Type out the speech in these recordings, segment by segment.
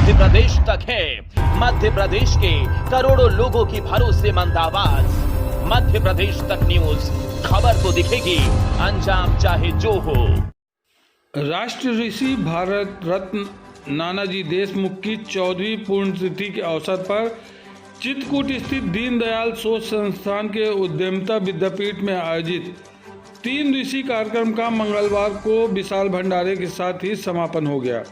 मध्य प्रदेश तक है मध्य प्रदेश के करोड़ों लोगों की भरोसेमंद आवाज। मध्य प्रदेश तक न्यूज, खबर को दिखेगी अंजाम चाहे जो हो। राष्ट्र ऋषि भारत रत्न नानाजी देशमुख की 14वीं पुण्यतिथि के अवसर पर चित्रकूट स्थित दीनदयाल सोच संस्थान के उद्यमिता विद्यापीठ में आयोजित 3 दिवसीय कार्यक्रम का मंगलवार को विशाल भंडारे के साथ ही समापन हो गया।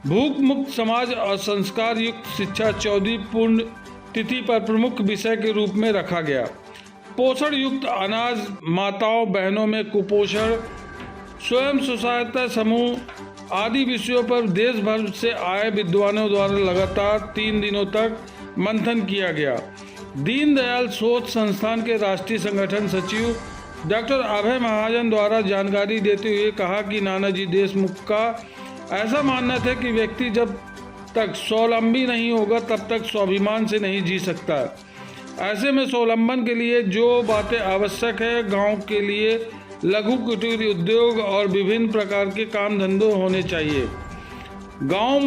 भूख मुक्त समाज और संस्कार युक्त शिक्षा 14वीं पुण्यतिथि पर प्रमुख विषय के रूप में रखा गया। पोषण युक्त अनाज, माताओं बहनों में कुपोषण, स्वयं सहायता समूह आदि विषयों पर देश भर से आए विद्वानों द्वारा लगातार 3 दिनों तक मंथन किया गया। दीनदयाल सोच संस्थान के राष्ट्रीय संगठन सचिव डॉक्टर अभय महाजन द्वारा जानकारी देते हुए कहा कि नानाजी देशमुख का ऐसा मानना था कि व्यक्ति जब तक स्वावलंबी नहीं होगा तब तक स्वाभिमान से नहीं जी सकता। ऐसे में स्वावलंबन के लिए जो बातें आवश्यक है, गांव के लिए लघु कुटीर उद्योग और विभिन्न प्रकार के काम धंधे होने चाहिए। गांव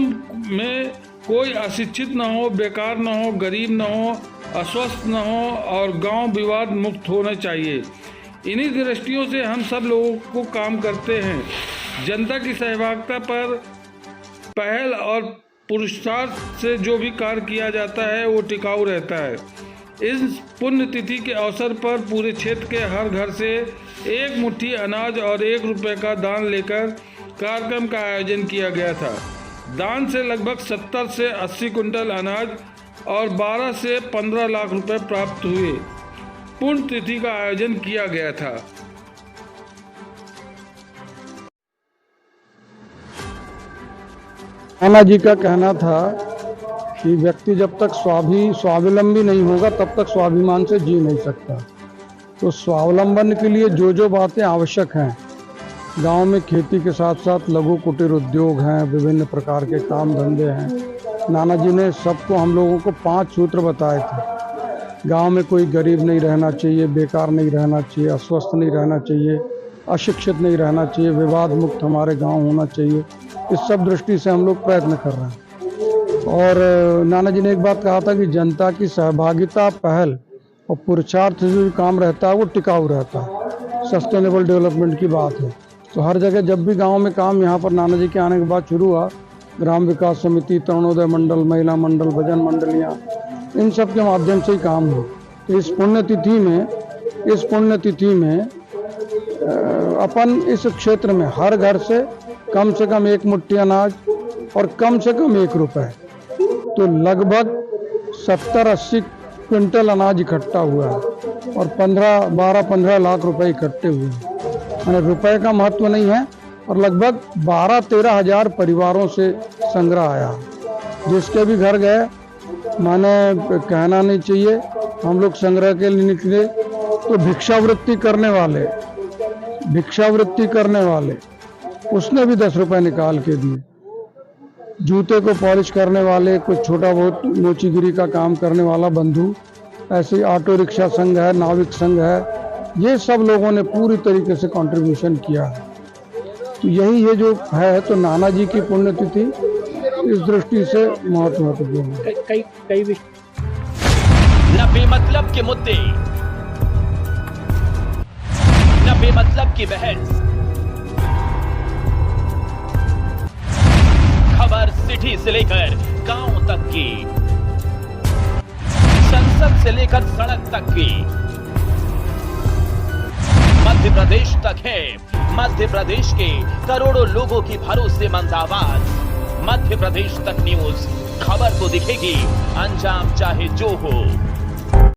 में कोई अशिक्षित न हो, बेकार न हो, गरीब न हो, अस्वस्थ न हो और गांव विवाद मुक्त होना चाहिए। इन्हीं दृष्टियों से हम सब लोगों को काम करते हैं। जनता की सहभागिता पर पहल और पुरुषार्थ से जो भी कार्य किया जाता है वो टिकाऊ रहता है। इस पुण्यतिथि के अवसर पर पूरे क्षेत्र के हर घर से 1 मुट्ठी अनाज और 1 रुपये का दान लेकर कार्यक्रम का आयोजन किया गया था। दान से लगभग 70 से 80 कुंटल अनाज और 12 से 15 लाख रुपए प्राप्त हुए। पुण्यतिथि का आयोजन किया गया था। नानाजी का कहना था कि व्यक्ति जब तक स्वावलंबी नहीं होगा तब तक स्वाभिमान से जी नहीं सकता। तो स्वावलंबन के लिए जो बातें आवश्यक हैं, गांव में खेती के साथ साथ लघु कुटीर उद्योग हैं, विभिन्न प्रकार के काम धंधे हैं। नानाजी ने सबको, हम लोगों को 5 सूत्र बताए थे। गांव में कोई गरीब नहीं रहना चाहिए, बेकार नहीं रहना चाहिए, अस्वस्थ नहीं रहना चाहिए, अशिक्षित नहीं रहना चाहिए, विवाद मुक्त हमारे गांव होना चाहिए। इस सब दृष्टि से हम लोग प्रयत्न कर रहे हैं। और नानाजी ने एक बात कहा था कि जनता की सहभागिता, पहल और पुरुषार्थ से जो काम रहता है वो टिकाऊ रहता है। सस्टेनेबल डेवलपमेंट की बात है। तो हर जगह जब भी गांव में काम यहाँ पर नानाजी के आने के बाद शुरू हुआ, ग्राम विकास समिति, तरुणोदय मंडल, महिला मंडल, भजन मंडलियाँ, इन सब के माध्यम से ही काम हो। तो इस पुण्यतिथि में अपन इस क्षेत्र में हर घर से कम 1 मुट्ठी अनाज और कम से कम 1 रुपए, तो लगभग 70-80 क्विंटल अनाज इकट्ठा हुआ है और 12-15 लाख रुपए इकट्ठे हुए हैं। यानी रुपए का महत्व नहीं है और लगभग 12-13 हजार परिवारों से संग्रह आया। जिसके भी घर गए, माने कहना नहीं चाहिए, हम लोग संग्रह के लिए निकले तो भिक्षावृत्ति करने वाले उसने भी 10 रुपए निकाल के दिए। जूते को पॉलिश करने वाले, कुछ छोटा बहुत मोचीगिरी का काम करने वाला बंधु, ऐसे ऑटो रिक्शा संघ है, नाविक संघ है, ये सब लोगों ने पूरी तरीके से कंट्रीब्यूशन किया है। तो यही ये जो है, तो नानाजी की पुण्यतिथि इस दृष्टि से महत्वपूर्ण है। कई न बेमतलब के मुद्दे, न बेमतलब की बहस, खबर सिटी से लेकर गांव तक की, संसद से लेकर सड़क तक की, मध्य प्रदेश तक है मध्य प्रदेश के करोड़ों लोगों की भरोसेमंद आवाज। मध्य प्रदेश तक न्यूज, खबर को दिखेगी अंजाम चाहे जो हो।